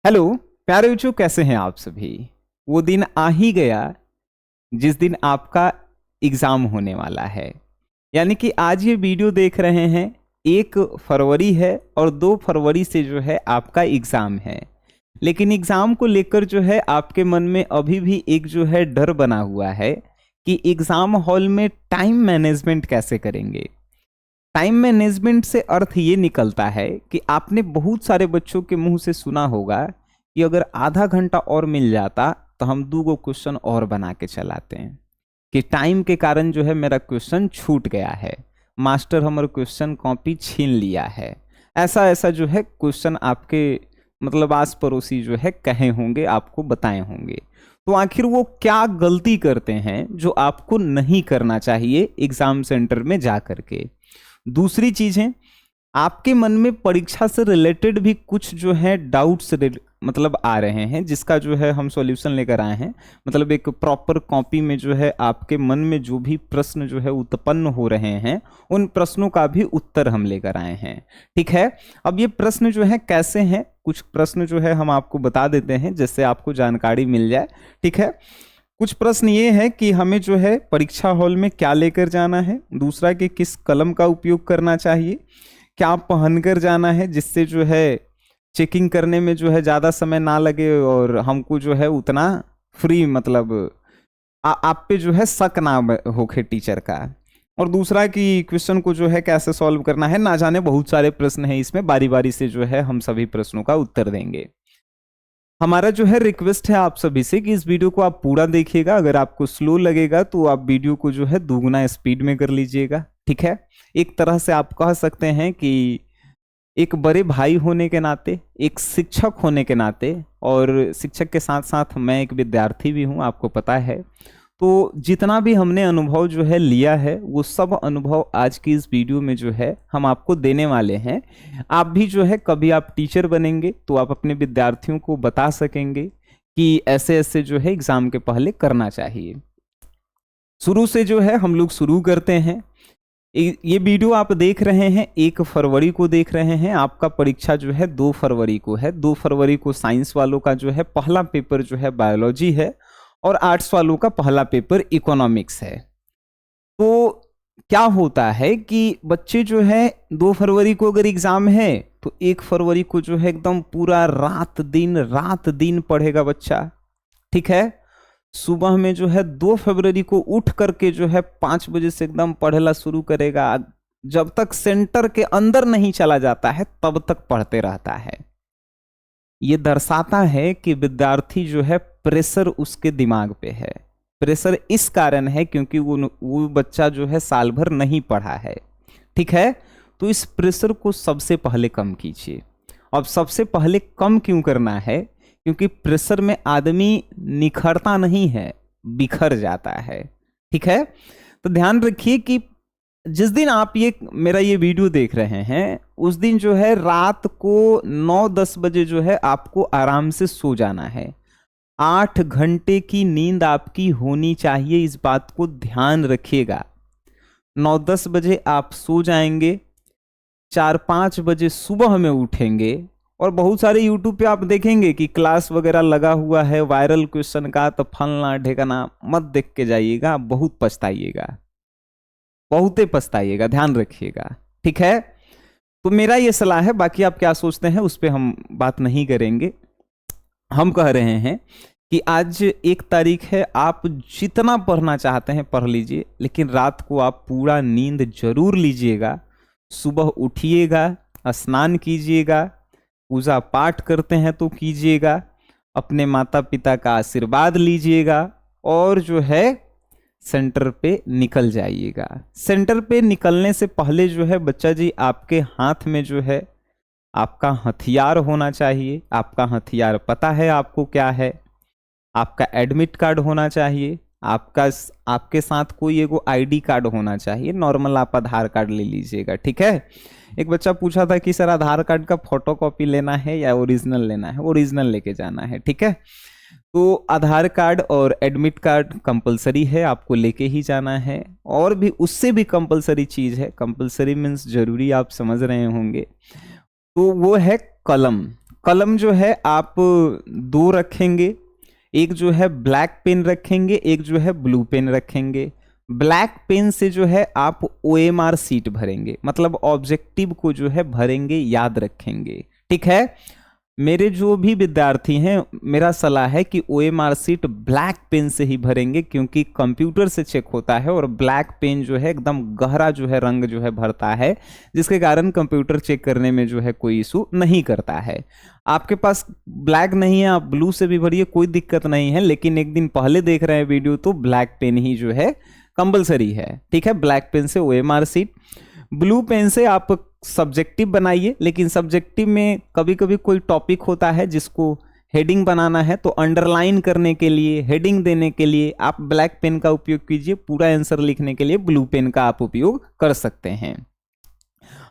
Hello प्यारे बच्चों, कैसे हैं आप सभी। वो दिन आ ही गया जिस दिन आपका एग्ज़ाम होने वाला है। यानी कि आज ये वीडियो देख रहे हैं, 1 फरवरी है और 2 फरवरी से जो है आपका एग्ज़ाम है। लेकिन एग्ज़ाम को लेकर जो है आपके मन में अभी भी एक जो है डर बना हुआ है कि एग्ज़ाम हॉल में टाइम मैनेजमेंट कैसे करेंगे। टाइम मैनेजमेंट से अर्थ ये निकलता है कि आपने बहुत सारे बच्चों के मुंह से सुना होगा कि अगर आधा घंटा और मिल जाता तो हम 2 क्वेश्चन और बना के चलाते हैं, कि टाइम के कारण जो है मेरा क्वेश्चन छूट गया है, मास्टर हमारा क्वेश्चन कॉपी छीन लिया है। ऐसा ऐसा जो है क्वेश्चन आपके मतलब आस पड़ोसी जो है कहे होंगे, आपको बताए होंगे। तो आखिर वो क्या गलती करते हैं जो आपको नहीं करना चाहिए एग्जाम सेंटर में जा करके। दूसरी चीज है, आपके मन में परीक्षा से रिलेटेड भी कुछ जो है डाउट्स मतलब आ रहे हैं, जिसका जो है हम सॉल्यूशन लेकर आए हैं। मतलब एक प्रॉपर कॉपी में जो है आपके मन में जो भी प्रश्न जो है उत्पन्न हो रहे हैं, उन प्रश्नों का भी उत्तर हम लेकर आए हैं। ठीक है, अब ये प्रश्न जो है कैसे हैं, कुछ प्रश्न जो है हम आपको बता देते हैं जिससे आपको जानकारी मिल जाए। ठीक है, कुछ प्रश्न ये है कि हमें जो है परीक्षा हॉल में क्या लेकर जाना है, दूसरा कि किस कलम का उपयोग करना चाहिए, क्या पहनकर जाना है जिससे जो है चेकिंग करने में जो है ज़्यादा समय ना लगे और हमको जो है उतना फ्री मतलब आप पे जो है शक ना होके टीचर का। और दूसरा कि क्वेश्चन को जो है कैसे सॉल्व करना है। ना जाने बहुत सारे प्रश्न हैं इसमें, बारी बारी से जो है हम सभी प्रश्नों का उत्तर देंगे। हमारा जो है रिक्वेस्ट है आप सभी से कि इस वीडियो को आप पूरा देखिएगा। अगर आपको स्लो लगेगा तो आप वीडियो को जो है दुगना स्पीड में कर लीजिएगा। ठीक है, एक तरह से आप कह सकते हैं कि एक बड़े भाई होने के नाते, एक शिक्षक होने के नाते, और शिक्षक के साथ साथ मैं एक विद्यार्थी भी हूँ, आपको पता है। तो जितना भी हमने अनुभव जो है लिया है, वो सब अनुभव आज की इस वीडियो में जो है हम आपको देने वाले हैं। आप भी जो है कभी आप टीचर बनेंगे तो आप अपने विद्यार्थियों को बता सकेंगे कि ऐसे ऐसे जो है एग्जाम के पहले करना चाहिए। शुरू से जो है हम लोग शुरू करते हैं। ये वीडियो आप देख रहे हैं 1 फरवरी को देख रहे हैं। आपका परीक्षा जो है 2 फरवरी को है। 2 फरवरी को साइंस वालों का जो है पहला पेपर जो है बायोलॉजी है और आर्ट्स वालों का पहला पेपर इकोनॉमिक्स है। तो क्या होता है कि बच्चे जो है 2 फरवरी को अगर एग्जाम है तो 1 फरवरी को जो है एकदम पूरा रात दिन पढ़ेगा बच्चा। ठीक है, सुबह में जो है 2 फरवरी को उठ करके जो है 5 बजे से एकदम पढ़ना शुरू करेगा। जब तक सेंटर के अंदर नहीं चला जाता है तब तक पढ़ते रहता है। ये दर्शाता है कि विद्यार्थी जो है प्रेशर उसके दिमाग पे है। प्रेशर इस कारण है क्योंकि वो बच्चा जो है साल भर नहीं पढ़ा है। ठीक है, तो इस प्रेशर को सबसे पहले कम कीजिए। अब सबसे पहले कम क्यों करना है, क्योंकि प्रेशर में आदमी निखरता नहीं है, बिखर जाता है। ठीक है, तो ध्यान रखिए कि जिस दिन आप ये मेरा ये वीडियो देख रहे हैं उस दिन जो है रात को 9-10 बजे जो है आपको आराम से सो जाना है। 8 घंटे की नींद आपकी होनी चाहिए, इस बात को ध्यान रखिएगा। 9-10 बजे आप सो जाएंगे, 4-5 बजे सुबह में उठेंगे। और बहुत सारे यूट्यूब पे आप देखेंगे कि क्लास वगैरह लगा हुआ है वायरल क्वेश्चन का, तो फलना ढेकना मत देख के जाइएगा, बहुत पछताइएगा, बहुते पछताइएगा, ध्यान रखिएगा। ठीक है, तो मेरा ये सलाह है, बाकी आप क्या सोचते हैं उस पर हम बात नहीं करेंगे। हम कह रहे हैं कि आज 1 तारीख है, आप जितना पढ़ना चाहते हैं पढ़ लीजिए, लेकिन रात को आप पूरा नींद जरूर लीजिएगा। सुबह उठिएगा, स्नान कीजिएगा, पूजा पाठ करते हैं तो कीजिएगा, अपने माता पिता का आशीर्वाद लीजिएगा और जो है सेंटर पे निकल जाइएगा। सेंटर पे निकलने से पहले जो है बच्चा जी आपके हाथ में जो है आपका हथियार होना चाहिए। आपका हथियार पता है आपको क्या है? आपका एडमिट कार्ड होना चाहिए, आपके साथ कोई एगो आईडी कार्ड होना चाहिए। नॉर्मल आप आधार कार्ड ले लीजिएगा। ठीक है, एक बच्चा पूछा था कि सर आधार कार्ड का फोटोकॉपी लेना है या ओरिजिनल लेना है? ओरिजिनल लेके जाना है। ठीक है, तो आधार कार्ड और एडमिट कार्ड कंपलसरी है, आपको लेके ही जाना है। और भी उससे भी कंपलसरी चीज़ है, कंपलसरी मीन्स जरूरी, आप समझ रहे होंगे, तो वो है कलम। कलम जो है आप दो रखेंगे, एक जो है ब्लैक पेन रखेंगे, एक जो है ब्लू पेन रखेंगे। ब्लैक पेन से जो है आप OMR सीट भरेंगे, मतलब ऑब्जेक्टिव को जो है भरेंगे, याद रखेंगे। ठीक है, मेरे जो भी विद्यार्थी हैं, मेरा सलाह है कि OMR सीट ब्लैक पेन से ही भरेंगे, क्योंकि कंप्यूटर से चेक होता है और ब्लैक पेन जो है एकदम गहरा जो है रंग जो है भरता है, जिसके कारण कंप्यूटर चेक करने में जो है कोई इशू नहीं करता है। आपके पास ब्लैक नहीं है, आप ब्लू से भी भरिए, कोई दिक्कत नहीं है, लेकिन एक दिन पहले देख रहे हैं वीडियो तो ब्लैक पेन ही जो है कंपलसरी है। ठीक है, ब्लैक पेन से OMR सीट। ब्लू पेन से आप सब्जेक्टिव बनाइए, लेकिन सब्जेक्टिव में कभी कभी कोई टॉपिक होता है जिसको हेडिंग बनाना है, तो अंडरलाइन करने के लिए, हेडिंग देने के लिए आप ब्लैक पेन का उपयोग कीजिए। पूरा आंसर लिखने के लिए ब्लू पेन का आप उपयोग कर सकते हैं।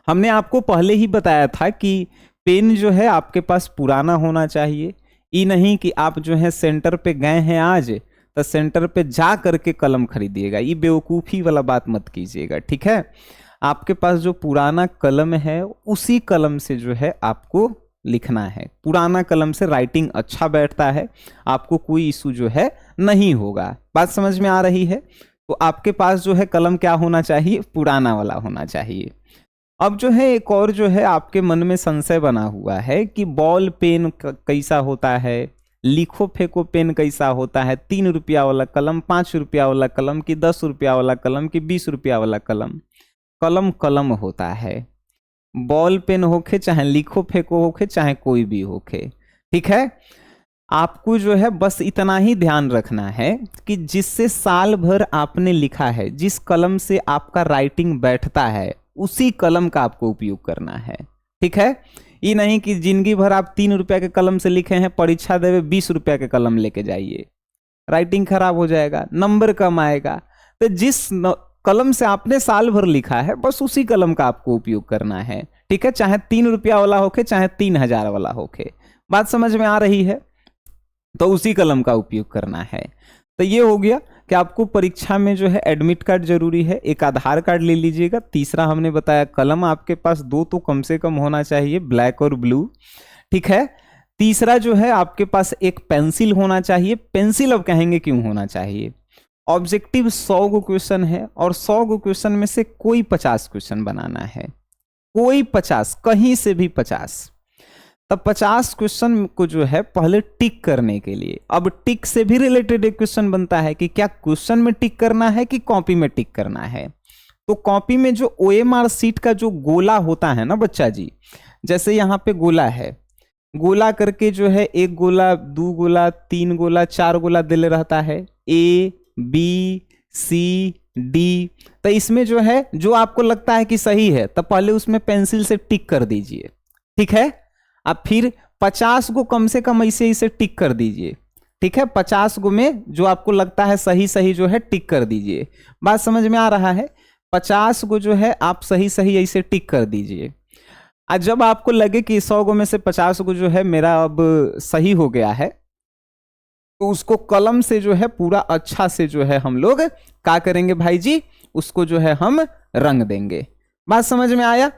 हमने आपको पहले ही बताया था कि पेन जो है आपके पास पुराना होना चाहिए। ये नहीं कि आप जो है सेंटर पे गए हैं आज तो सेंटर पे जा करके कलम खरीदिएगा, ये बेवकूफ़ी वाला बात मत कीजिएगा। ठीक है, आपके पास जो पुराना कलम है उसी कलम से जो है आपको लिखना है। पुराना कलम से राइटिंग अच्छा बैठता है, आपको कोई इशू जो है नहीं होगा। बात समझ में आ रही है? तो आपके पास जो है कलम क्या होना चाहिए? पुराना वाला होना चाहिए। अब जो है एक और जो है आपके मन में संशय बना हुआ है कि बॉल पेन कैसा होता है, लिखो फेंको पेन कैसा होता है, 3 रुपया वाला कलम, 5 रुपया वाला कलम, कि 10 रुपया वाला कलम, कि 20 रुपया वाला कलम। कलम कलम होता है, बॉल पेन होके चाहे लिखो फेंको होके चाहे कोई भी होके। ठीक है, आपको जो है बस इतना ही ध्यान रखना है कि जिससे साल भर आपने लिखा है, जिस कलम से आपका राइटिंग बैठता है, उसी कलम का आपको उपयोग करना है। ठीक है, ये नहीं कि जिंदगी भर आप 3 रुपया के कलम से लिखे हैं, परीक्षा देवे 20 रुपया के कलम लेके जाइए, राइटिंग खराब हो जाएगा, नंबर कम आएगा। तो जिस कलम से आपने साल भर लिखा है, बस उसी कलम का आपको उपयोग करना है। ठीक है, चाहे 3 रुपया वाला होके चाहे 3000 वाला होके। बात समझ में आ रही है? तो उसी कलम का उपयोग करना है। तो ये हो गया कि आपको परीक्षा में जो है एडमिट कार्ड जरूरी है, एक आधार कार्ड ले लीजिएगा। तीसरा हमने बताया कलम आपके पास 2 तो कम से कम होना चाहिए, ब्लैक और ब्लू। ठीक है, तीसरा जो है आपके पास एक पेंसिल होना चाहिए। पेंसिल अब कहेंगे क्यों होना चाहिए? ऑब्जेक्टिव 100 गो क्वेश्चन है और 100 गो क्वेश्चन में से कोई 50 क्वेश्चन बनाना है, कोई 50, कहीं से भी 50। तब 50 क्वेश्चन को जो है पहले टिक करने के लिए, अब टिक से भी रिलेटेड एक क्वेश्चन बनता है कि क्या क्वेश्चन में टिक करना है कि कॉपी में टिक करना है। तो कॉपी में जो OMR सीट का जो गोला होता है ना बच्चा जी, जैसे यहाँ पे गोला है, गोला करके जो है 1 गोला, 2 गोला, 3 गोला, 4 गोला दिले रहता है, A B C D। तो इसमें जो है जो आपको लगता है कि सही है, तब पहले उसमें पेंसिल से टिक कर दीजिए। ठीक है, अब फिर 50 को कम से कम ऐसे इसे टिक कर दीजिए। ठीक है, 50 को में जो आपको लगता है सही सही जो है टिक कर दीजिए। बात समझ में आ रहा है? 50 को जो है आप सही सही ऐसे टिक कर दीजिए। आज जब आपको लगे कि 100 को में से 50 को जो है मेरा अब सही हो गया है, तो उसको कलम से जो है पूरा अच्छा से जो है हम लोग क्या करेंगे भाई जी, उसको जो है हम रंग देंगे। बात समझ में आया?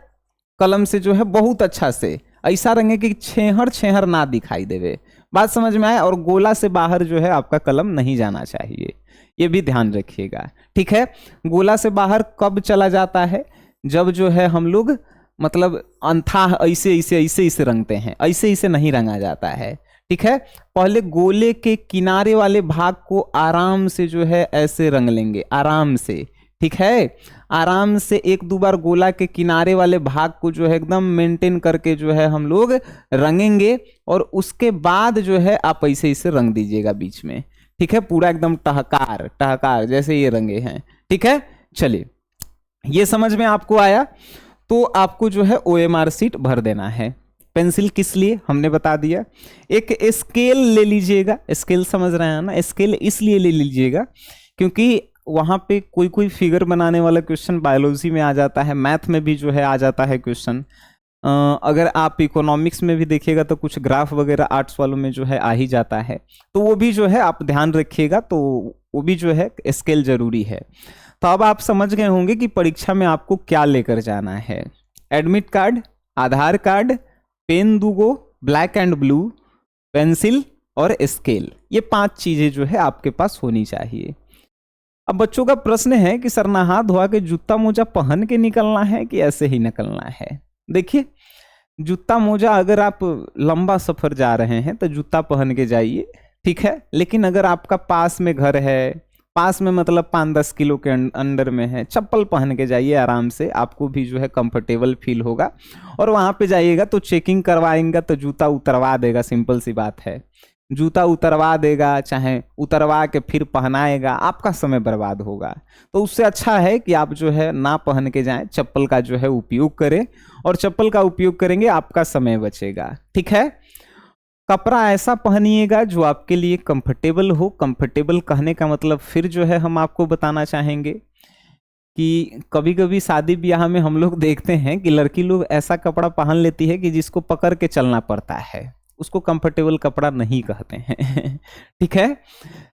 कलम से जो है बहुत अच्छा से ऐसा रंगे कि छेहर छेहर ना दिखाई देवे। बात समझ में आया? और गोला से बाहर जो है आपका कलम नहीं जाना चाहिए, ये भी ध्यान रखिएगा। ठीक है, गोला से बाहर कब चला जाता है? जब जो है हम लोग मतलब अनथाह ऐसे ऐसे ऐसे ऐसे रंगते हैं, ऐसे ऐसे नहीं रंगा जाता है। ठीक है, पहले गोले के किनारे वाले भाग को आराम से जो है ऐसे रंग लेंगे, आराम से। ठीक है, आराम से 1-2 बार गोला के किनारे वाले भाग को जो है एकदम मेंटेन करके जो है हम लोग रंगेंगे, और उसके बाद जो है आप ऐसे ऐसे रंग दीजिएगा बीच में। ठीक है, पूरा एकदम टहकार टहकार जैसे ये रंगे हैं। ठीक है, चलिए ये समझ में आपको आया? तो आपको जो है OMR सीट भर देना है। पेंसिल किस लिए हमने बता दिया। एक स्केल ले लीजिएगा, स्केल समझ रहे हैं ना? स्केल इसलिए ले लीजिएगा क्योंकि वहाँ पे कोई कोई फिगर बनाने वाला क्वेश्चन बायोलॉजी में आ जाता है, मैथ में भी जो है आ जाता है क्वेश्चन। अगर आप इकोनॉमिक्स में भी देखिएगा तो कुछ ग्राफ वगैरह आर्ट्स वालों में जो है आ ही जाता है, तो वो भी जो है आप ध्यान रखिएगा, तो वो भी जो है स्केल जरूरी है। तो अब आप समझ गए होंगे कि परीक्षा में आपको क्या लेकर जाना है। Admit card, Aadhaar card, pen 2 गो, ब्लैक एंड ब्लू, पेंसिल और स्केल, ये 5 चीजें जो है आपके पास होनी चाहिए। अब बच्चों का प्रश्न है कि सर नहा धोआ के जूता मोजा पहन के निकलना है कि ऐसे ही निकलना है? देखिए, जूता मोजा अगर आप लंबा सफर जा रहे हैं तो जूता पहन के जाइए, ठीक है। लेकिन अगर आपका पास में घर है, पास में मतलब 5-10 किलो के अंदर में है, चप्पल पहन के जाइए आराम से, आपको भी जो है कंफर्टेबल फील होगा। और वहां पे जाइएगा तो चेकिंग करवाएंगे तो जूता उतरवा देगा, सिंपल सी बात है। जूता उतरवा देगा, चाहे उतरवा के फिर पहनाएगा, आपका समय बर्बाद होगा। तो उससे अच्छा है कि आप जो है ना पहन के जाएं, चप्पल का जो है उपयोग करें, और चप्पल का उपयोग करेंगे आपका समय बचेगा, ठीक है। कपड़ा ऐसा पहनिएगा जो आपके लिए कंफर्टेबल हो। कंफर्टेबल कहने का मतलब फिर जो है हम आपको बताना चाहेंगे कि कभी कभी शादी ब्याह में हम लोग देखते हैं कि लड़की लोग ऐसा कपड़ा पहन लेती है कि जिसको पकड़ के चलना पड़ता है, उसको कंफर्टेबल कपड़ा नहीं कहते हैं ठीक है।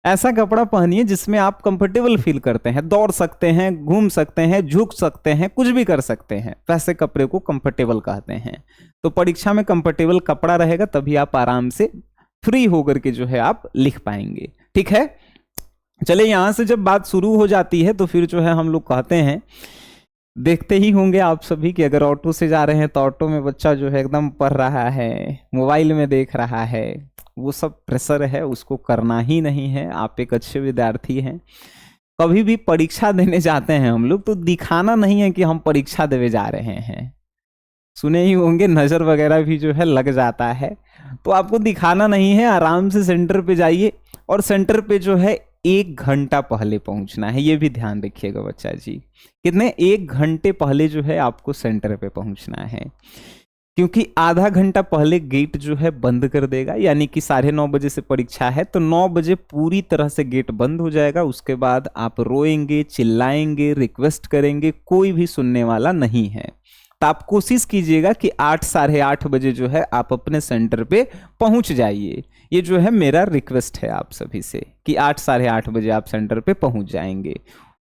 ऐसा कपड़ा पहनिए जिसमें आप कंफर्टेबल फील करते हैं, दौड़ सकते हैं, घूम सकते हैं, झुक सकते हैं, कुछ भी कर सकते हैं, वैसे कपड़े को कंफर्टेबल कहते हैं। तो परीक्षा में कंफर्टेबल कपड़ा रहेगा तभी आप आराम से फ्री होकर के जो है आप लिख पाएंगे, ठीक है। चले, यहां से जब बात शुरू हो जाती है तो फिर जो है हम लोग कहते हैं, देखते ही होंगे आप सभी कि अगर ऑटो से जा रहे हैं तो ऑटो में बच्चा जो है एकदम पढ़ रहा है, मोबाइल में देख रहा है, वो सब प्रेशर है, उसको करना ही नहीं है। आप एक अच्छे विद्यार्थी हैं। कभी भी परीक्षा देने जाते हैं हम लोग तो दिखाना नहीं है कि हम परीक्षा देने जा रहे हैं। सुने ही होंगे नज़र वगैरह भी जो है लग जाता है, तो आपको दिखाना नहीं है। आराम से सेंटर पे जाइए, और सेंटर पे जो है 1 घंटा पहले पहुंचना है, ये भी ध्यान रखिएगा बच्चा जी। कितने? 1 घंटे पहले जो है आपको सेंटर पे पहुंचना है, क्योंकि आधा घंटा पहले गेट जो है बंद कर देगा। यानी कि 9:30 बजे से परीक्षा है तो 9 बजे पूरी तरह से गेट बंद हो जाएगा। उसके बाद आप रोएंगे, चिल्लाएंगे, रिक्वेस्ट करेंगे, कोई भी सुनने वाला नहीं है। तो आप कोशिश कीजिएगा कि 8, 8:30 बजे जो है आप अपने सेंटर पे पहुंच जाइए। ये जो है मेरा रिक्वेस्ट है आप सभी से कि 8, 8:30 बजे आप सेंटर पे पहुंच जाएंगे,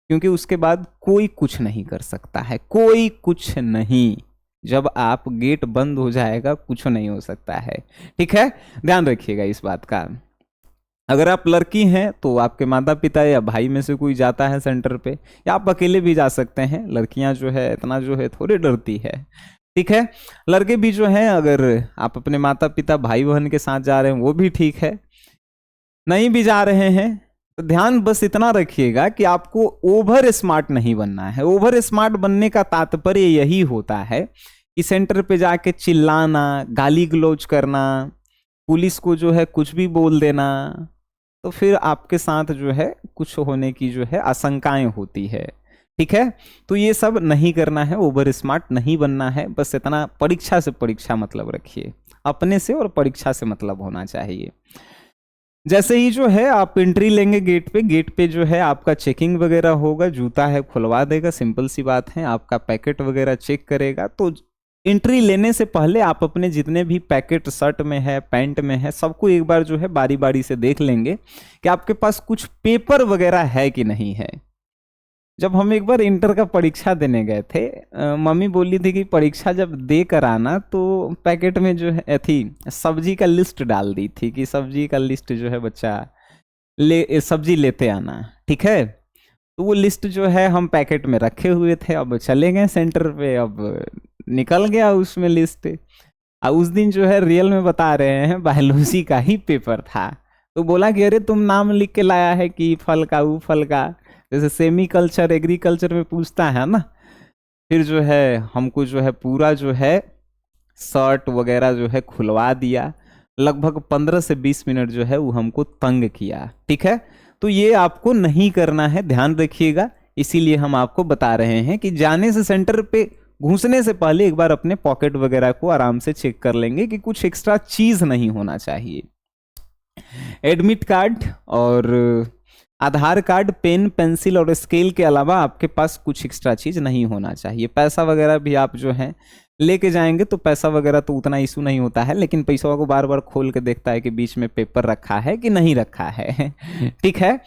क्योंकि उसके बाद कोई कुछ नहीं कर सकता है, कोई कुछ नहीं। जब आप गेट बंद हो जाएगा कुछ नहीं हो सकता है, ठीक है। ध्यान रखिएगा इस बात का। अगर आप लड़की हैं तो आपके माता पिता या भाई में से कोई जाता है सेंटर पे, या आप अकेले भी जा सकते हैं। लड़कियां जो है इतना जो है थोड़ी डरती है, ठीक है। लड़के भी जो हैं, अगर आप अपने माता पिता भाई बहन के साथ जा रहे हैं वो भी ठीक है। नहीं भी जा रहे हैं तो ध्यान बस इतना रखिएगा कि आपको ओवर स्मार्ट नहीं बनना है। ओवर स्मार्ट बनने का तात्पर्य यही होता है कि सेंटर पे जाके चिल्लाना, गाली गलौज करना, पुलिस को जो है कुछ भी बोल देना, तो फिर आपके साथ जो है कुछ होने की जो है आशंकाएं होती है, ठीक है। तो ये सब नहीं करना है, ओवर स्मार्ट नहीं बनना है। बस इतना, परीक्षा से परीक्षा मतलब रखिए, अपने से और परीक्षा से मतलब होना चाहिए। जैसे ही जो है आप एंट्री लेंगे गेट पे जो है आपका चेकिंग वगैरह होगा, जूता है खुलवा देगा, सिंपल सी बात है। आपका पैकेट वगैरह चेक करेगा। तो एंट्री लेने से पहले आप अपने जितने भी पैकेट शर्ट में है, पैंट में है, सबको एक बार जो है बारी बारी से देख लेंगे कि आपके पास कुछ पेपर वगैरह है कि नहीं है। जब हम एक बार इंटर का परीक्षा देने गए थे, मम्मी बोली थी कि परीक्षा जब दे कर आना तो पैकेट में जो है थी सब्जी का लिस्ट डाल दी थी कि सब्जी का लिस्ट जो है बच्चा सब्जी लेते आना, ठीक है। तो वो लिस्ट जो है हम पैकेट में रखे हुए थे। अब चले गए सेंटर पे, अब निकल गया उसमें लिस्ट। अब उस दिन जो है रियल में बता रहे हैं बायोलॉजी का ही पेपर था। तो बोला कि अरे तुम नाम लिख के लाया है कि फल का, वो फल का, जैसे सेमी कल्चर एग्रीकल्चर में पूछता है ना। फिर जो है हमको जो है पूरा जो है शर्ट वगैरह जो है खुलवा दिया। लगभग 15 से 20 मिनट जो है वो हमको तंग किया, ठीक है। तो ये आपको नहीं करना है, ध्यान रखिएगा। इसीलिए हम आपको बता रहे हैं कि जाने से सेंटर पे घुसने से पहले एक बार अपने पॉकेट वगैरह को आराम से चेक कर लेंगे कि कुछ एक्स्ट्रा चीज नहीं होना चाहिए। एडमिट कार्ड और आधार कार्ड, पेन, पेंसिल और स्केल के अलावा आपके पास कुछ एक्स्ट्रा चीज नहीं होना चाहिए। पैसा वगैरह भी आप जो है लेके जाएंगे तो पैसा वगैरह तो उतना इशू नहीं होता है, लेकिन पैसा को बार बार खोल के देखता है कि बीच में पेपर रखा है कि नहीं रखा है ठीक है।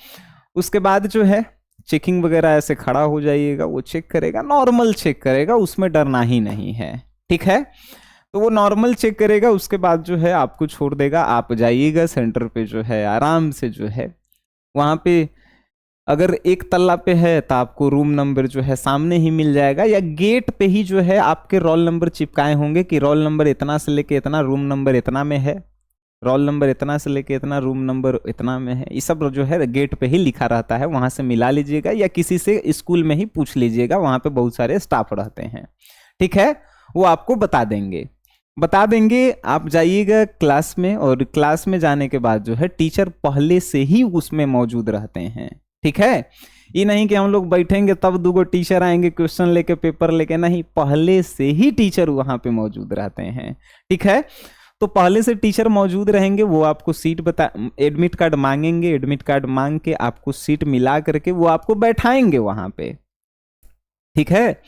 उसके बाद जो है चेकिंग वगैरह ऐसे खड़ा हो जाइएगा, वो चेक करेगा, नॉर्मल चेक करेगा, उसमें डरना ही नहीं है, ठीक है। तो वो नॉर्मल चेक करेगा, उसके बाद जो है आपको छोड़ देगा। आप जाइएगा सेंटर पे जो है आराम से जो है वहाँ पे, अगर एक तल्ला पे है तो आपको रूम नंबर जो है सामने ही मिल जाएगा, या गेट पे ही जो है आपके रोल नंबर चिपकाए होंगे कि रोल नंबर इतना से लेके इतना, रूम नंबर इतना में है, रोल नंबर इतना से लेके इतना, रूम नंबर इतना में है। ये सब जो है गेट पे ही लिखा रहता है, वहाँ से मिला लीजिएगा या किसी से स्कूल में ही पूछ लीजिएगा, वहाँ पे बहुत सारे स्टाफ रहते हैं, ठीक है, वो आपको बता देंगे। आप जाइएगा क्लास में, और क्लास में जाने के बाद जो है टीचर पहले से ही उसमें मौजूद रहते हैं, ठीक है। ये नहीं कि हम लोग बैठेंगे तब दूगो टीचर आएंगे क्वेश्चन लेके, पेपर लेके, नहीं, पहले से ही टीचर वहां पे मौजूद रहते हैं, ठीक है। तो पहले से टीचर मौजूद रहेंगे, वो आपको सीट एडमिट कार्ड मांगेंगे, एडमिट कार्ड मांग के आपको सीट मिला करके वो आपको बैठाएंगे वहां पे, ठीक है,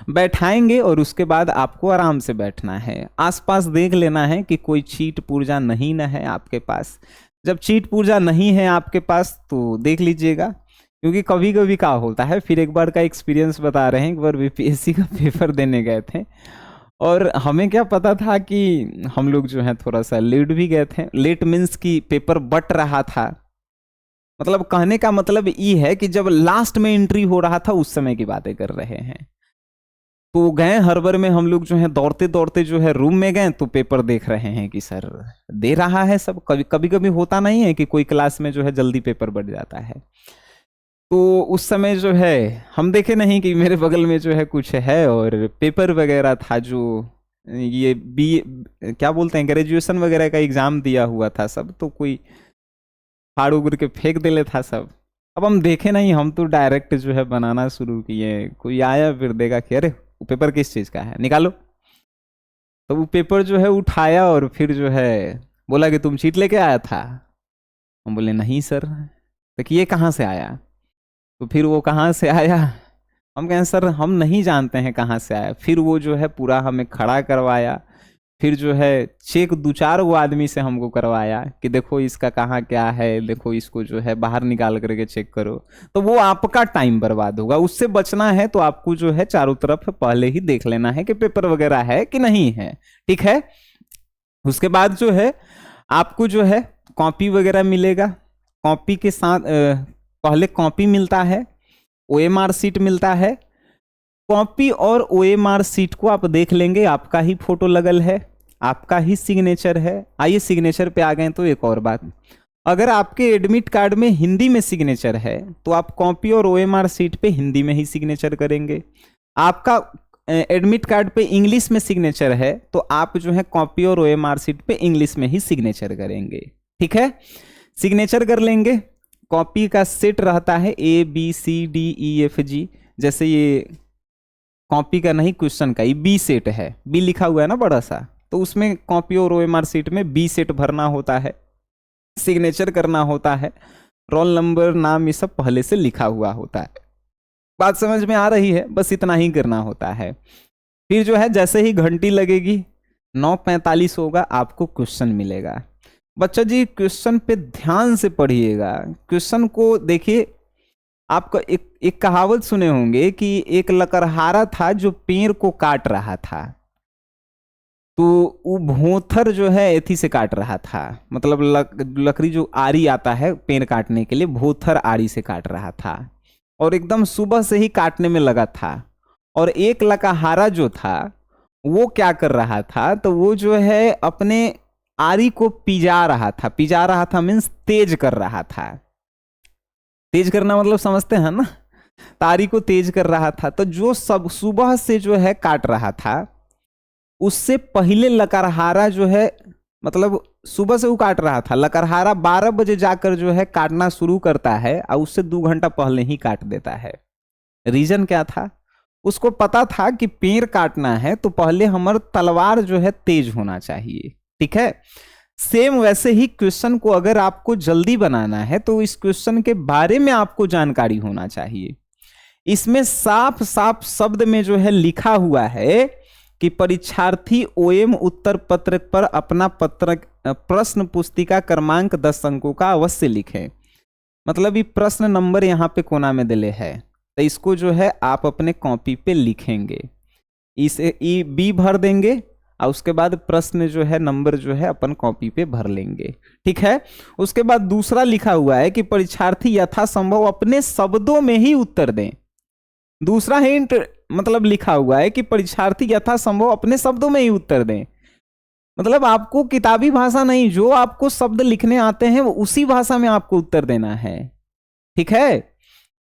बैठाएंगे। और उसके बाद आपको आराम से बैठना है, आसपास देख लेना है कि कोई चीट पुर्जा नहीं ना है आपके पास। जब चीट पुर्जा नहीं है आपके पास तो देख लीजिएगा, क्योंकि कभी कभी क्या होता है, फिर एक बार का एक्सपीरियंस बता रहे हैं। एक बार बीपीएससी का पेपर देने गए थे, और हमें क्या पता था कि हम लोग जो है थोड़ा सा लेट भी गए थे। लेट मीन्स कि पेपर बट रहा था, मतलब कहने का मतलब ये है कि जब लास्ट में एंट्री हो रहा था उस समय की बातें कर रहे हैं। तो गए हड़बड़ में हम लोग जो है दौड़ते दौड़ते जो है रूम में गए, तो पेपर देख रहे हैं कि सर दे रहा है सब। कभी कभी होता नहीं है कि कोई क्लास में जो है जल्दी पेपर बढ़ जाता है। तो उस समय जो है हम देखे नहीं कि मेरे बगल में जो है कुछ है, और पेपर वगैरह था जो ये क्या बोलते हैं, ग्रेजुएशन वगैरह का एग्जाम दिया हुआ था सब, तो कोई फाड़ उगड़ के फेंक देले था सब। अब हम देखे नहीं, हम तो डायरेक्ट जो है बनाना शुरू किए। कोई आया फिर देखा कि अरे वो पेपर किस चीज़ का है, निकालो। तो वो पेपर जो है उठाया, और फिर जो है बोला कि तुम चीट लेके आया था। हम बोले नहीं सर। तो कि ये कहाँ से आया? तो फिर वो कहाँ से आया, हम कहें सर हम नहीं जानते हैं कहाँ से आया। फिर वो जो है पूरा हमें खड़ा करवाया, फिर जो है चेक 2-4 वो आदमी से हमको करवाया कि देखो इसका कहाँ क्या है, देखो इसको जो है बाहर निकाल करके चेक करो। तो वो आपका टाइम बर्बाद होगा। उससे बचना है तो आपको जो है चारों तरफ पहले ही देख लेना है कि पेपर वगैरह है कि नहीं है, ठीक है। उसके बाद जो है आपको जो है कॉपी वगैरह मिलेगा। कॉपी के साथ पहले कॉपी मिलता है, ओएमआर सीट मिलता है। कॉपी और ओएमआर सीट को आप देख लेंगे, आपका ही फोटो लगल है, आपका ही सिग्नेचर है। आइए सिग्नेचर पे आ गए तो एक और बात, अगर आपके एडमिट कार्ड में हिंदी में सिग्नेचर है तो आप कॉपी और ओएमआर सीट पे हिंदी में ही सिग्नेचर करेंगे। आपका एडमिट कार्ड पे इंग्लिश में सिग्नेचर है तो आप जो है कॉपी और ओएमआर सीट पे इंग्लिश में ही सिग्नेचर करेंगे, ठीक है। सिग्नेचर कर लेंगे। कॉपी का सेट रहता है ABCDEFG, जैसे ये कॉपी का नहीं क्वेश्चन का, ये बी सेट है, बी लिखा हुआ है ना बड़ा सा, तो उसमें कॉपी और ओएमआर सीट में बी सेट भरना होता है, सिग्नेचर करना होता है, रोल नंबर नाम ये सब पहले से लिखा हुआ होता है। बात समझ में आ रही है? बस इतना ही करना होता है। फिर जो है जैसे ही घंटी लगेगी 9:45 होगा, आपको क्वेश्चन मिलेगा। बच्चा जी क्वेश्चन पे ध्यान से पढ़िएगा, क्वेश्चन को देखिए। आपको एक कहावत सुने होंगे कि एक लकड़हारा था जो पेड़ को काट रहा था, तो वो भोथर जो है एथी से काट रहा था, मतलब लकड़ी जो आरी आता है पेड़ काटने के लिए, भोथर आरी से काट रहा था, और एकदम सुबह से ही काटने में लगा था। और एक लकड़हारा जो था वो क्या कर रहा था, तो वो जो है अपने आरी को पिजा रहा था मीन्स तेज कर रहा था। तेज करना मतलब समझते हैं ना, तारी को तेज कर रहा था। तो जो सब सुबह से जो है काट रहा था, उससे पहले लकड़हारा जो है, मतलब सुबह से वो काट रहा था, लकड़हारा 12 बजे जाकर जो है काटना शुरू करता है, और उससे 2 घंटा पहले ही काट देता है। रीजन क्या था? उसको पता था कि पेड़ काटना है तो पहले हमारा तलवार जो है तेज होना चाहिए, ठीक है। सेम वैसे ही क्वेश्चन को अगर आपको जल्दी बनाना है तो इस क्वेश्चन के बारे में आपको जानकारी होना चाहिए। इसमें साफ साफ शब्द में जो है लिखा हुआ है कि परीक्षार्थी ओएम उत्तर पत्र पर अपना प्रश्न पुस्तिका क्रमांक 10 अंकों का अवश्य लिखें। मतलब ये प्रश्न नंबर यहाँ पे कोना में दिले है, तो इसको जो है आप अपने कॉपी पे लिखेंगे। इसे बी भर देंगे, और उसके बाद प्रश्न जो है नंबर जो है अपन कॉपी पे भर लेंगे। ठीक है, उसके बाद दूसरा लिखा हुआ है कि परीक्षार्थी यथासंभव अपने शब्दों में ही उत्तर दें। दूसरा हिंट मतलब लिखा हुआ है कि परीक्षार्थी यथासंभव अपने शब्दों में ही उत्तर दें, मतलब आपको किताबी भाषा नहीं, जो आपको शब्द लिखने आते हैं वो उसी भाषा में आपको उत्तर देना है। ठीक है,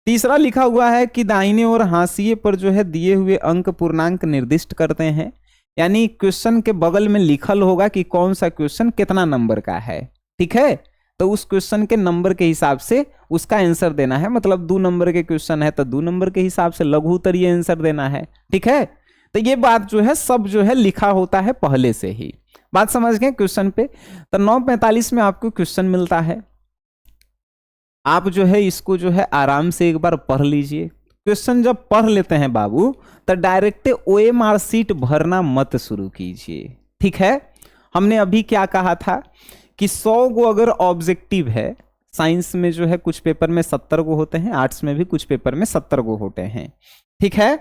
तीसरा लिखा हुआ है कि दाहिने और हाशिए पर जो है दिए हुए अंक पूर्णांक निर्दिष्ट करते हैं, यानी क्वेश्चन के बगल में लिखल होगा कि कौन सा क्वेश्चन कितना नंबर का है। ठीक है, तो उस क्वेश्चन के नंबर के हिसाब से उसका आंसर देना है, मतलब 2 नंबर के क्वेश्चन है तो 2 नंबर के हिसाब से लघु उत्तरीय आंसर देना है। ठीक है, तो ये बात जो है सब जो है लिखा होता है पहले से ही। बात समझ गए क्वेश्चन पे। तो 9:45 में आपको क्वेश्चन मिलता है, आप जो है इसको जो है आराम से एक बार पढ़ लीजिए। क्वेश्चन जब पढ़ लेते हैं बाबू तो डायरेक्ट OMR शीट भरना मत शुरू कीजिए। ठीक है, हमने अभी क्या कहा था कि 100 गो अगर ऑब्जेक्टिव है, साइंस में जो है कुछ पेपर में 70 गो होते हैं, आर्ट्स में भी कुछ पेपर में 70 गो होते हैं। ठीक है,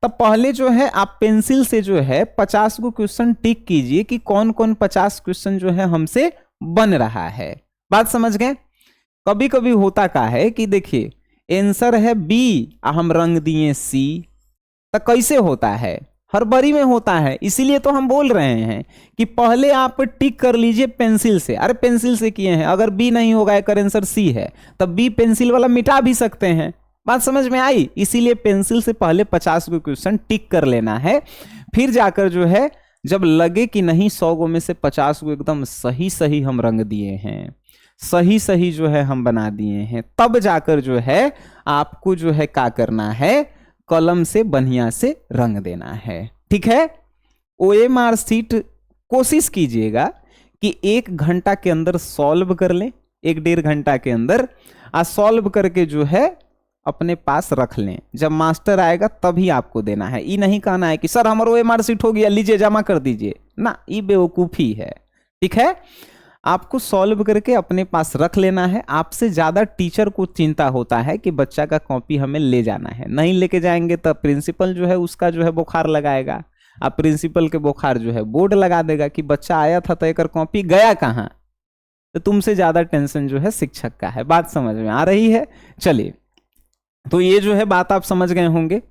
तो पहले जो है आप पेंसिल से जो है 50 गो क्वेश्चन टिक कीजिए कि कौन कौन 50 क्वेश्चन जो है हमसे बन रहा है। बात समझ गए। कभी कभी होता क्या है कि देखिए आंसर है B हम रंग दिए C, तो कैसे होता है, हड़बड़ी में होता है। इसीलिए तो हम बोल रहे हैं कि पहले आप टिक कर लीजिए पेंसिल से। अरे पेंसिल से किए हैं, अगर B नहीं होगा एक आंसर C है तब B पेंसिल वाला मिटा भी सकते हैं। बात समझ में आई। इसीलिए पेंसिल से पहले 50 गो क्वेश्चन टिक कर लेना है, फिर जाकर जो है जब लगे कि नहीं 100 गो में से 50 गो एकदम सही सही हम रंग दिए हैं, सही सही जो है हम बना दिए हैं, तब जाकर जो है आपको जो है क्या करना है, कलम से बढ़िया से रंग देना है। ठीक है, OMR शीट कोशिश कीजिएगा कि 1 घंटा के अंदर सॉल्व कर लें, 1-1.5 घंटा के अंदर सॉल्व करके जो है अपने पास रख लें। जब मास्टर आएगा तभी आपको देना है। ये नहीं कहना है कि सर हमारा OMR शीट हो गया लीजिए जमा कर दीजिए, ना, ये बेवकूफ़ी है। ठीक है, आपको सॉल्व करके अपने पास रख लेना है। आपसे ज़्यादा टीचर को चिंता होता है कि बच्चा का कॉपी हमें ले जाना है, नहीं लेके जाएंगे तो प्रिंसिपल जो है उसका जो है बुखार लगाएगा, अब प्रिंसिपल के बुखार जो है बोर्ड लगा देगा कि बच्चा आया था तो एक कॉपी गया कहाँ। तो तुमसे ज़्यादा टेंशन जो है शिक्षक का है। बात समझ में आ रही है। चलिए, तो ये जो है बात आप समझ गए होंगे।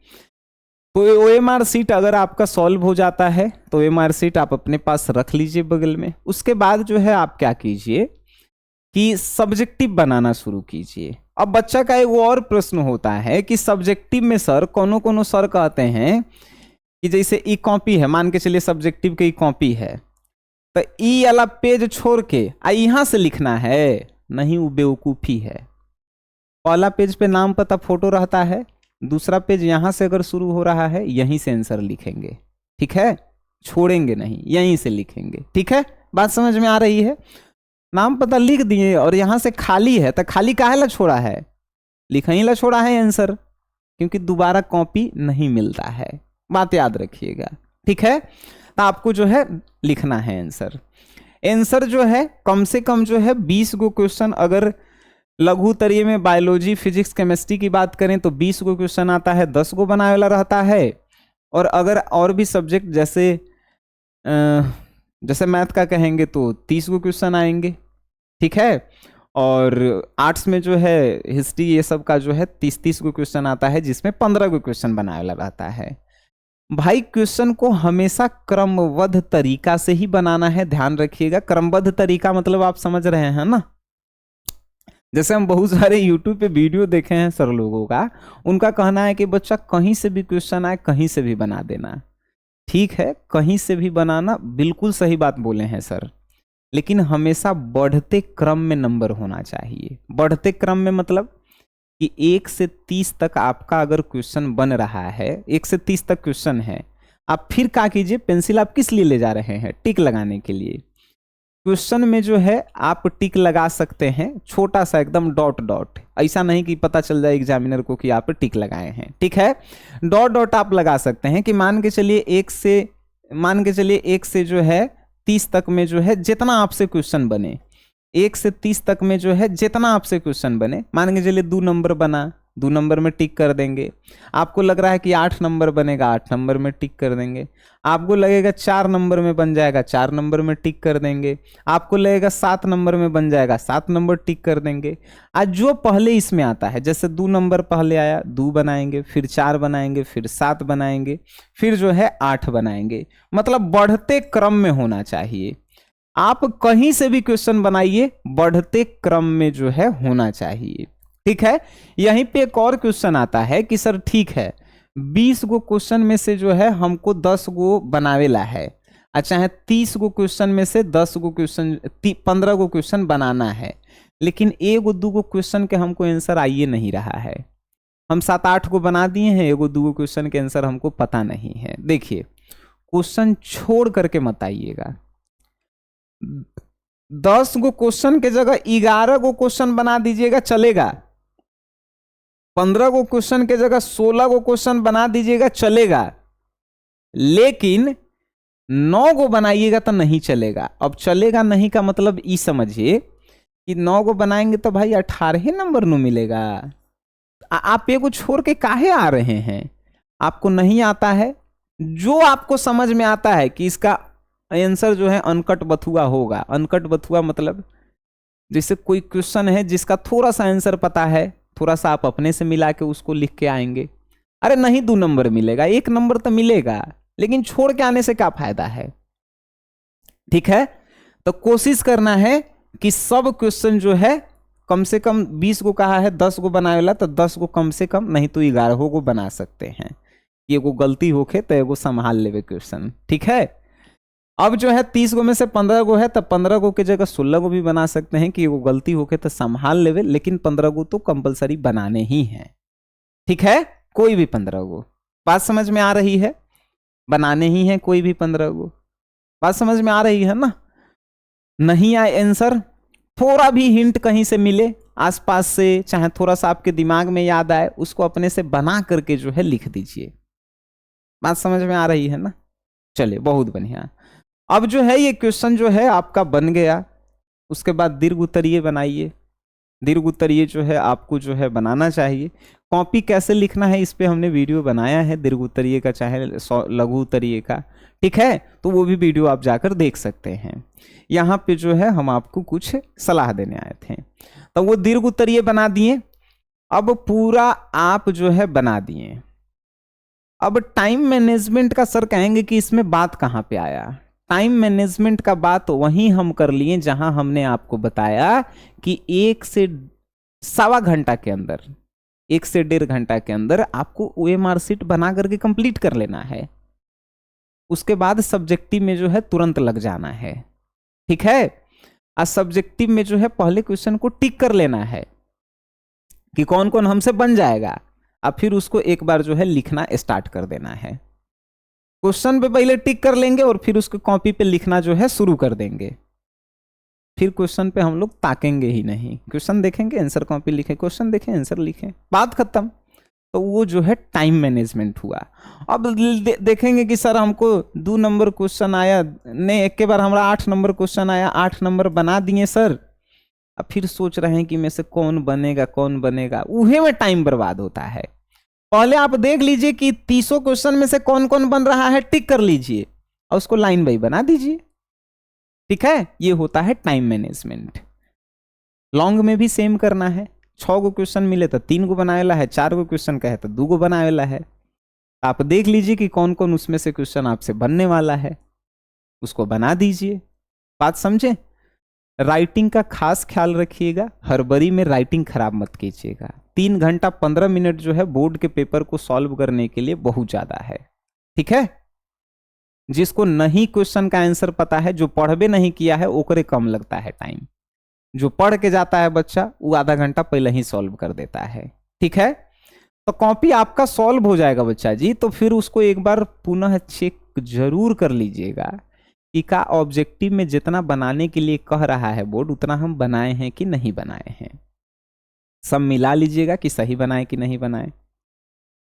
तो OMR शीट अगर आपका सॉल्व हो जाता है तो OMR शीट आप अपने पास रख लीजिए बगल में। उसके बाद जो है आप क्या कीजिए कि सब्जेक्टिव बनाना शुरू कीजिए। अब बच्चा का एक और प्रश्न होता है कि सब्जेक्टिव में सर कोनो सर कहते हैं कि जैसे ई कॉपी है, मान के चलिए सब्जेक्टिव की कॉपी है, तो ई वाला पेज छोड़ के यहाँ से लिखना है। नहीं, वो बेवकूफ़ी है। पहला पेज पे नाम पता फोटो रहता है, दूसरा पेज यहां से अगर शुरू हो रहा है यहीं से आंसर लिखेंगे। ठीक है, छोड़ेंगे नहीं, यहीं से लिखेंगे। ठीक है, बात समझ में आ रही है। नाम पता लिख दिए और यहां से खाली है तो खाली काहे ला छोड़ा है, लिखा ही ला छोड़ा है आंसर, क्योंकि दोबारा कॉपी नहीं मिलता है। बात याद रखिएगा। ठीक है, तो आपको जो है लिखना है आंसर। आंसर जो है कम से कम जो है 20 गो क्वेश्चन, अगर लघु उत्तरीय में बायोलॉजी फिजिक्स केमिस्ट्री की बात करें तो 20 गो क्वेश्चन आता है, 10 गो बनाने वाला रहता है। और अगर और भी सब्जेक्ट जैसे मैथ का कहेंगे तो 30 गो क्वेश्चन आएंगे। ठीक है, और आर्ट्स में जो है हिस्ट्री ये सब का जो है 30 गो क्वेश्चन आता है, जिसमें 15 गो क्वेश्चन बनाने वाला रहता है। भाई क्वेश्चन को हमेशा क्रमबद्ध तरीका से ही बनाना है, ध्यान रखिएगा। क्रमबद्ध तरीका मतलब आप समझ रहे हैं ना। जैसे हम बहुत सारे YouTube पे वीडियो देखे हैं सर लोगों का, उनका कहना है कि बच्चा कहीं से भी क्वेश्चन आए कहीं से भी बना देना। ठीक है, कहीं से भी बनाना बिल्कुल सही बात बोले हैं सर, लेकिन हमेशा बढ़ते क्रम में नंबर होना चाहिए। बढ़ते क्रम में मतलब कि 1 से 30 तक आपका अगर क्वेश्चन बन रहा है, 1 से 30 तक क्वेश्चन है, आप फिर क्या कीजिए, पेंसिल आप किस लिए ले जा रहे हैं, टिक लगाने के लिए। क्वेश्चन में जो है आप टिक लगा सकते हैं, छोटा सा एकदम डॉट डॉट, ऐसा नहीं कि पता चल जाए एग्जामिनर को कि आप टिक लगाए हैं। ठीक है, डॉट डॉट आप लगा सकते हैं कि मान के चलिए 1 से जो है 30 तक में जो है जितना आपसे क्वेश्चन बने, 1 से 30 तक में जो है जितना आपसे क्वेश्चन बने, मान के चलिए 2 नंबर बना, 2 नंबर में टिक कर देंगे। आपको लग रहा है कि 8 नंबर बनेगा, 8 नंबर में टिक कर देंगे। आपको लगेगा 4 नंबर में बन जाएगा, 4 नंबर में टिक कर देंगे। आपको लगेगा 7 नंबर में बन जाएगा, 7 नंबर टिक कर देंगे। आज जो पहले इसमें आता है, जैसे 2 नंबर पहले आया, 2 बनाएंगे, फिर 4 बनाएंगे, फिर 7 बनाएंगे, फिर जो है 8 बनाएंगे। मतलब बढ़ते क्रम में होना चाहिए। आप कहीं से भी क्वेश्चन बनाइए, बढ़ते क्रम में जो है होना चाहिए। ठीक है। यहीं पे एक और क्वेश्चन आता है कि सर ठीक है 20 गो क्वेश्चन में से जो है हमको 10 गो बनावेला है, अच्छा है 30 गो क्वेश्चन में से 10 गो क्वेश्चन 15 गो क्वेश्चन बनाना है, लेकिन 1 2 गो क्वेश्चन के हमको आंसर आइए नहीं रहा है। हम 7-8 को बना दिए हैं, 1 2 गो क्वेश्चन के आंसर हमको पता नहीं है। देखिए क्वेश्चन छोड़ करके मत आइएगा। 10 गो क्वेश्चन के जगह 11 गो क्वेश्चन बना दीजिएगा, चलेगा। 15 गो क्वेश्चन के जगह 16 गो क्वेश्चन बना दीजिएगा, चलेगा। लेकिन 9 गो बनाइएगा तो नहीं चलेगा। अब चलेगा नहीं का मतलब ई समझिए कि 9 गो बनाएंगे तो भाई 18 नंबर नु मिलेगा। आप एगो छोड़ के काहे आ रहे हैं? आपको नहीं आता है, जो आपको समझ में आता है कि इसका आंसर जो है अनकट बथुआ होगा। अनकट बथुआ मतलब जैसे कोई क्वेश्चन है जिसका थोड़ा सा आंसर पता है, थोड़ा सा आप अपने से मिला के उसको लिख के आएंगे, अरे नहीं 2 नंबर मिलेगा, 1 नंबर तो मिलेगा, लेकिन छोड़ के आने से क्या फायदा है? ठीक है। तो कोशिश करना है कि सब क्वेश्चन जो है कम से कम 20 को कहा है 10 को बनाएला तो 10 को कम से कम, नहीं तो 11 को बना सकते हैं। ये को गलती होके तो एगो संभाल लेवे क्वेश्चन। ठीक है। अब जो है 30 गो में से 15 गो है तो 15 गो की जगह 16 गो भी बना सकते हैं कि वो गलती होके तो संभाल लेवे, लेकिन 15 गो तो कंपलसरी बनाने ही हैं। ठीक है। कोई भी 15 गो, बात समझ में आ रही है? बनाने ही है कोई भी 15 गो, बात समझ में आ रही है ना? नहीं आए आंसर, थोड़ा भी हिंट कहीं से मिले आसपास से, चाहे थोड़ा सा आपके दिमाग में याद आए, उसको अपने से बना करके जो है लिख दीजिए। बात समझ में आ रही है ना? चलिए बहुत बढ़िया। अब जो है ये क्वेश्चन जो है आपका बन गया, उसके बाद दीर्घ उत्तरीय बनाइए। दीर्घ उत्तरीय जो है आपको जो है बनाना चाहिए। कॉपी कैसे लिखना है इस पे हमने वीडियो बनाया है, दीर्घ उत्तरीय का चाहे लघु उत्तरीय का। ठीक है। तो वो भी वीडियो आप जाकर देख सकते हैं। यहाँ पे जो है हम आपको कुछ सलाह देने आए थे। तो वो दीर्घ उत्तरीय बना दिए। अब पूरा आप जो है बना दिए। अब टाइम मैनेजमेंट का सर कहेंगे कि इसमें बात कहाँ पे आया? टाइम मैनेजमेंट का बात वहीं हम कर लिए जहां हमने आपको बताया कि 1 से 1.25 घंटा के अंदर, 1 से 1.5 घंटा के अंदर आपको OMR शीट बना करके कंप्लीट कर लेना है। उसके बाद सब्जेक्टिव में जो है तुरंत लग जाना है। ठीक है। आज सब्जेक्टिव में जो है पहले क्वेश्चन को टिक कर लेना है कि कौन कौन हमसे बन जाएगा, अब फिर उसको एक बार जो है लिखना स्टार्ट कर देना है। क्वेश्चन पे पहले टिक कर लेंगे और फिर उसको कॉपी पे लिखना जो है शुरू कर देंगे। फिर क्वेश्चन पे हम लोग ताकेंगे ही नहीं, क्वेश्चन देखेंगे आंसर कॉपी लिखें, क्वेश्चन देखें आंसर लिखें, बात खत्म। तो वो जो है टाइम मैनेजमेंट हुआ। अब देखेंगे कि सर हमको 2 नंबर क्वेश्चन आया, नहीं एक के बार हमारा 8 नंबर क्वेश्चन आया, 8 नंबर बना दिए सर। अब फिर सोच रहे हैं कि में से कौन बनेगा कौन बनेगा, उहे में टाइम बर्बाद होता है। पहले आप देख लीजिए कि 30 क्वेश्चन में से कौन कौन बन रहा है, टिक कर लीजिए और उसको लाइन बाई बना दीजिए। ठीक है। ये होता है टाइम मैनेजमेंट। लॉन्ग में भी सेम करना है। 6 गो क्वेश्चन मिले तो 3 गो बनावेला है, 4 गो क्वेश्चन कहे तो 2 गो बनावेला है। आप देख लीजिए कि कौन कौन उसमें से क्वेश्चन आपसे बनने वाला है, उसको बना दीजिए। बात समझे? राइटिंग का खास ख्याल रखिएगा, हड़बड़ी में राइटिंग खराब मत कीजिएगा। 3 घंटा 15 मिनट जो है बोर्ड के पेपर को सॉल्व करने के लिए बहुत ज्यादा है। ठीक है। जिसको नहीं क्वेश्चन का आंसर पता है, जो पढ़बे नहीं किया है, ओकरे कम लगता है टाइम। जो पढ़ के जाता है बच्चा वो आधा घंटा पहले ही सॉल्व कर देता है। ठीक है। तो कॉपी आपका सॉल्व हो जाएगा बच्चा जी, तो फिर उसको एक बार पुनः चेक जरूर कर लीजिएगा कि का ऑब्जेक्टिव में जितना बनाने के लिए कह रहा है बोर्ड उतना हम बनाए हैं कि नहीं बनाए हैं। सब मिला लीजिएगा कि सही बनाए कि नहीं बनाए।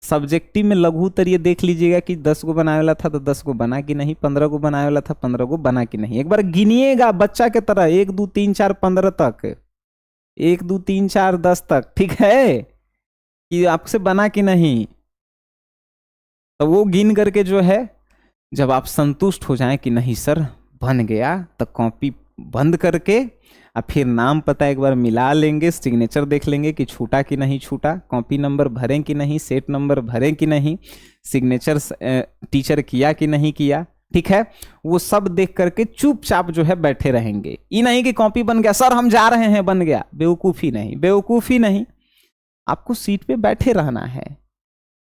सब्जेक्टिव में लघु उत्तरीय देख लीजिएगा कि 10 गो बनाने वाला था तो 10 गो बना कि नहीं, 15 गो बनाने वाला था 15 गो बना कि नहीं। एक बार गिनिएगा बच्चा के तरह 1 2 3 4 15 तक, 1 2 3 4 10 तक। ठीक है। कि आपसे बना कि नहीं। तो वो गिन करके जो है, जब आप संतुष्ट हो जाएं कि नहीं सर बन गया, तो कॉपी बंद करके अब फिर नाम पता एक बार मिला लेंगे, सिग्नेचर देख लेंगे कि छूटा कि नहीं छूटा, कॉपी नंबर भरें कि नहीं, सेट नंबर भरें कि नहीं, सिग्नेचर टीचर किया कि नहीं किया। ठीक है, वो सब देख करके चुपचाप जो है बैठे रहेंगे। ये नहीं कि कॉपी बन गया सर हम जा रहे हैं बन गया, बेवकूफ़ी नहीं, बेवकूफ़ी नहीं। आपको सीट पे बैठे रहना है।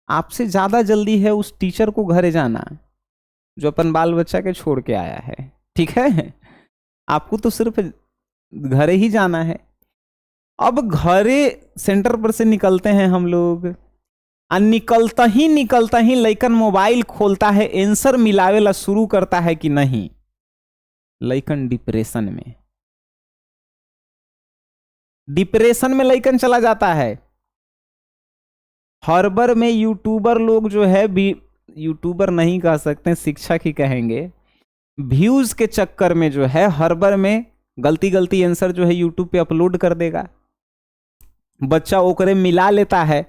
आपसे ज्यादा जल्दी है उस टीचर को घरे जाना जो अपन बाल बच्चा के छोड़ के आया है। ठीक है, आपको तो सिर्फ घरे ही जाना है। अब घरे सेंटर पर से निकलते हैं हम लोग, निकलता ही लइकन मोबाइल खोलता है, आंसर मिलावेला शुरू करता है कि नहीं, लइकन डिप्रेशन में लइकन चला जाता है। हर्बर में यूट्यूबर लोग जो है भी, यूट्यूबर नहीं कह सकते, शिक्षक ही कहेंगे, व्यूज के चक्कर में जो है हर्बर में गलती गलती आंसर जो है यूट्यूब पे अपलोड कर देगा। बच्चा ओकरे मिला लेता है,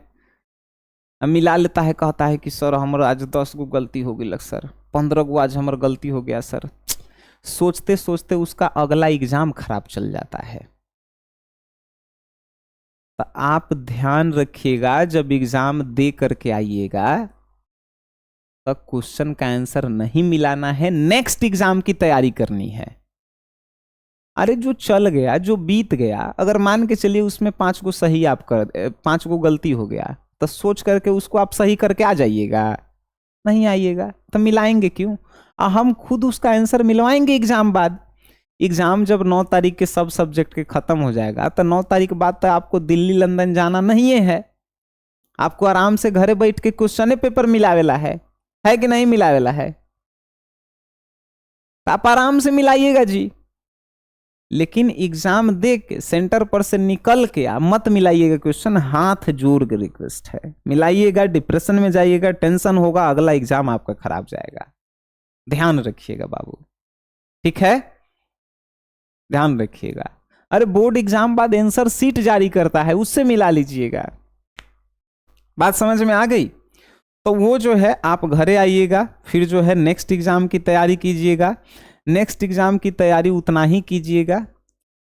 कहता है कि सर हमारा आज 10 गो गलती हो गई सर, 15 गो आज हमारा गलती हो गया सर। सोचते सोचते उसका अगला एग्जाम खराब चल जाता है। तो आप ध्यान रखिएगा, जब एग्जाम दे करके आइएगा तो क्वेश्चन का आंसर नहीं मिलाना है, नेक्स्ट एग्जाम की तैयारी करनी है। अरे जो चल गया, जो बीत गया, अगर मान के चलिए उसमें 5 गो सही आप कर, 5 गो गलती हो गया, तो सोच करके उसको आप सही करके आ जाइएगा, नहीं आइएगा तो मिलाएंगे क्यों? हम खुद उसका आंसर मिलवाएंगे एग्जाम बाद। एग्जाम जब 9 तारीख के सब सब्जेक्ट के खत्म हो जाएगा, तो 9 तारीख बाद तो आपको दिल्ली लंदन जाना नहीं है, आपको आराम से घरे बैठ के क्वेश्चन पेपर मिलावेला है कि नहीं मिलावेला है? तो आप आराम से मिलाइएगा जी। लेकिन एग्जाम दे के सेंटर पर से निकल के मत मिलाइएगा क्वेश्चन, हाथ जोड़ के रिक्वेस्ट है, मिलाइएगा, डिप्रेशन में जाइएगा, टेंशन होगा, अगला एग्जाम आपका खराब जाएगा। ध्यान रखिएगा बाबू, ठीक है, ध्यान रखिएगा। अरे बोर्ड एग्जाम बाद आंसर सीट जारी करता है, उससे मिला लीजिएगा। बात समझ में आ गई? तो वो जो है आप घरे आइएगा, फिर जो है नेक्स्ट एग्जाम की तैयारी कीजिएगा। नेक्स्ट एग्जाम की तैयारी उतना ही कीजिएगा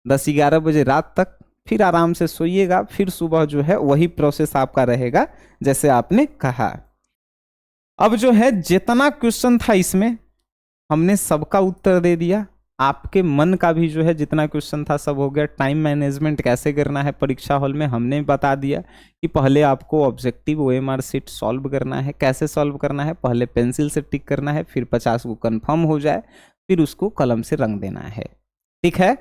10-11 बजे रात तक, फिर आराम से सोइएगा, फिर सुबह जो है वही प्रोसेस आपका रहेगा जैसे आपने कहा। अब जो है जितना क्वेश्चन था इसमें हमने सबका उत्तर दे दिया, आपके मन का भी जो है जितना क्वेश्चन था सब हो गया। टाइम मैनेजमेंट कैसे करना है परीक्षा हॉल में हमने बता दिया कि पहले आपको ऑब्जेक्टिव ओएमआर शीट सॉल्व करना है। कैसे सॉल्व करना है? पहले पेंसिल से टिक करना है, फिर 50 को कंफर्म हो जाए, फिर उसको कलम से रंग देना है। ठीक है,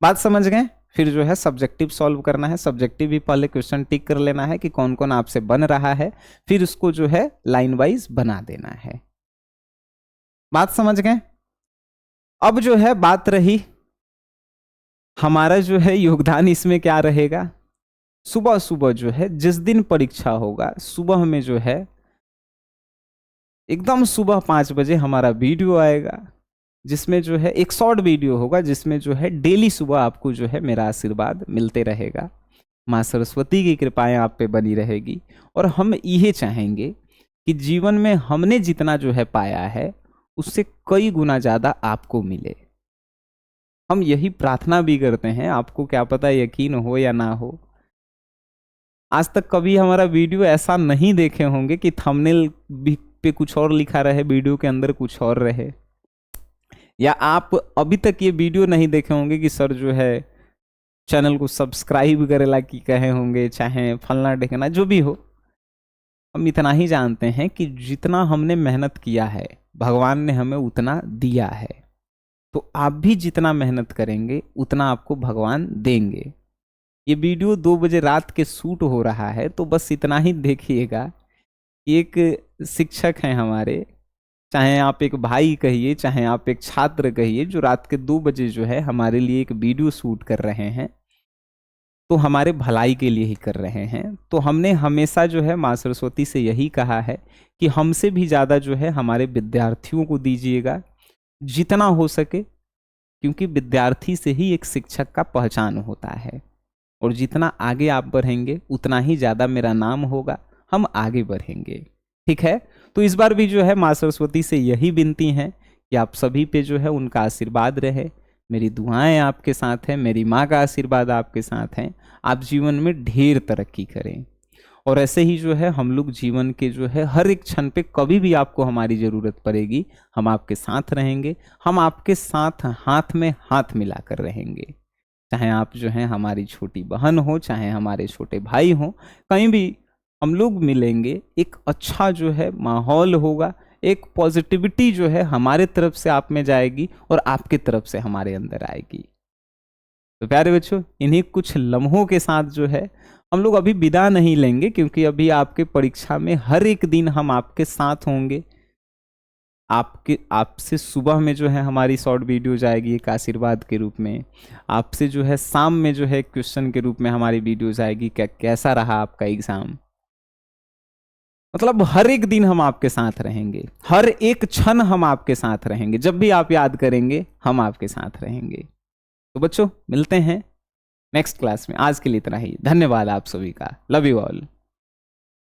बात समझ गए? फिर जो है सब्जेक्टिव सॉल्व करना है, सब्जेक्टिव भी पहले क्वेश्चन टिक कर लेना है कि कौन कौन आपसे बन रहा है, फिर उसको जो है लाइन वाइज बना देना है। बात समझ गए? अब जो है बात रही हमारा जो है योगदान इसमें क्या रहेगा। सुबह सुबह जो है जिस दिन परीक्षा होगा सुबह में जो है एकदम सुबह 5 बजे हमारा वीडियो आएगा, जिसमें जो है एक शॉर्ट वीडियो होगा, जिसमें जो है डेली सुबह आपको जो है मेरा आशीर्वाद मिलते रहेगा। माँ सरस्वती की कृपाएं आप पे बनी रहेगी, और हम ये चाहेंगे कि जीवन में हमने जितना जो है पाया है उससे कई गुना ज्यादा आपको मिले। हम यही प्रार्थना भी करते हैं, आपको क्या पता यकीन हो या ना हो, आज तक कभी हमारा वीडियो ऐसा नहीं देखे होंगे कि थंबनेल पे कुछ और लिखा रहे, वीडियो के अंदर कुछ और रहे। या आप अभी तक ये वीडियो नहीं देखे होंगे कि सर जो है चैनल को सब्सक्राइब करेला कि कहे होंगे, चाहे फलना ढेकना जो भी हो। हम इतना ही जानते हैं कि जितना हमने मेहनत किया है भगवान ने हमें उतना दिया है, तो आप भी जितना मेहनत करेंगे उतना आपको भगवान देंगे। ये वीडियो 2 बजे रात के शूट हो रहा है, तो बस इतना ही देखिएगा। एक शिक्षक हैं हमारे, चाहे आप एक भाई कहिए, चाहे आप एक छात्र कहिए, जो रात के 2 बजे जो है हमारे लिए एक वीडियो शूट कर रहे हैं, तो हमारे भलाई के लिए ही कर रहे हैं। तो हमने हमेशा जो है माँ सरस्वती से यही कहा है कि हमसे भी ज़्यादा जो है हमारे विद्यार्थियों को दीजिएगा जितना हो सके, क्योंकि विद्यार्थी से ही एक शिक्षक का पहचान होता है। और जितना आगे आप बढ़ेंगे उतना ही ज़्यादा मेरा नाम होगा, हम आगे बढ़ेंगे। ठीक है, तो इस बार भी जो है माँ सरस्वती से यही विनती है कि आप सभी पे जो है उनका आशीर्वाद रहे। मेरी दुआएं आपके साथ हैं, मेरी माँ का आशीर्वाद आपके साथ हैं। आप जीवन में ढेर तरक्की करें और ऐसे ही जो है हम लोग जीवन के जो है हर एक क्षण पे कभी भी आपको हमारी ज़रूरत पड़ेगी, हम आपके साथ रहेंगे। हम आपके साथ हाथ में हाथ मिलाकर रहेंगे। चाहे आप जो हैं हमारी छोटी बहन हो, चाहे हमारे छोटे भाई हो, कहीं भी हम लोग मिलेंगे, एक अच्छा जो है माहौल होगा, एक पॉजिटिविटी जो है हमारे तरफ से आप में जाएगी और आपके तरफ से हमारे अंदर आएगी। तो प्यारे बच्चों, इन्हीं कुछ लम्हों के साथ जो है हम लोग अभी विदा नहीं लेंगे, क्योंकि अभी आपके परीक्षा में हर एक दिन हम आपके साथ होंगे। आपसे सुबह में जो है हमारी शॉर्ट वीडियो जाएगी एक आशीर्वाद के रूप में, आपसे जो है शाम में जो है क्वेश्चन के रूप में हमारी वीडियो जाएगी, कैसा रहा आपका एग्जाम। मतलब हर एक दिन हम आपके साथ रहेंगे, हर एक क्षण हम आपके साथ रहेंगे, जब भी आप याद करेंगे हम आपके साथ रहेंगे। तो बच्चों, मिलते हैं नेक्स्ट क्लास में। आज के लिए इतना ही। धन्यवाद आप सभी का। Love you all.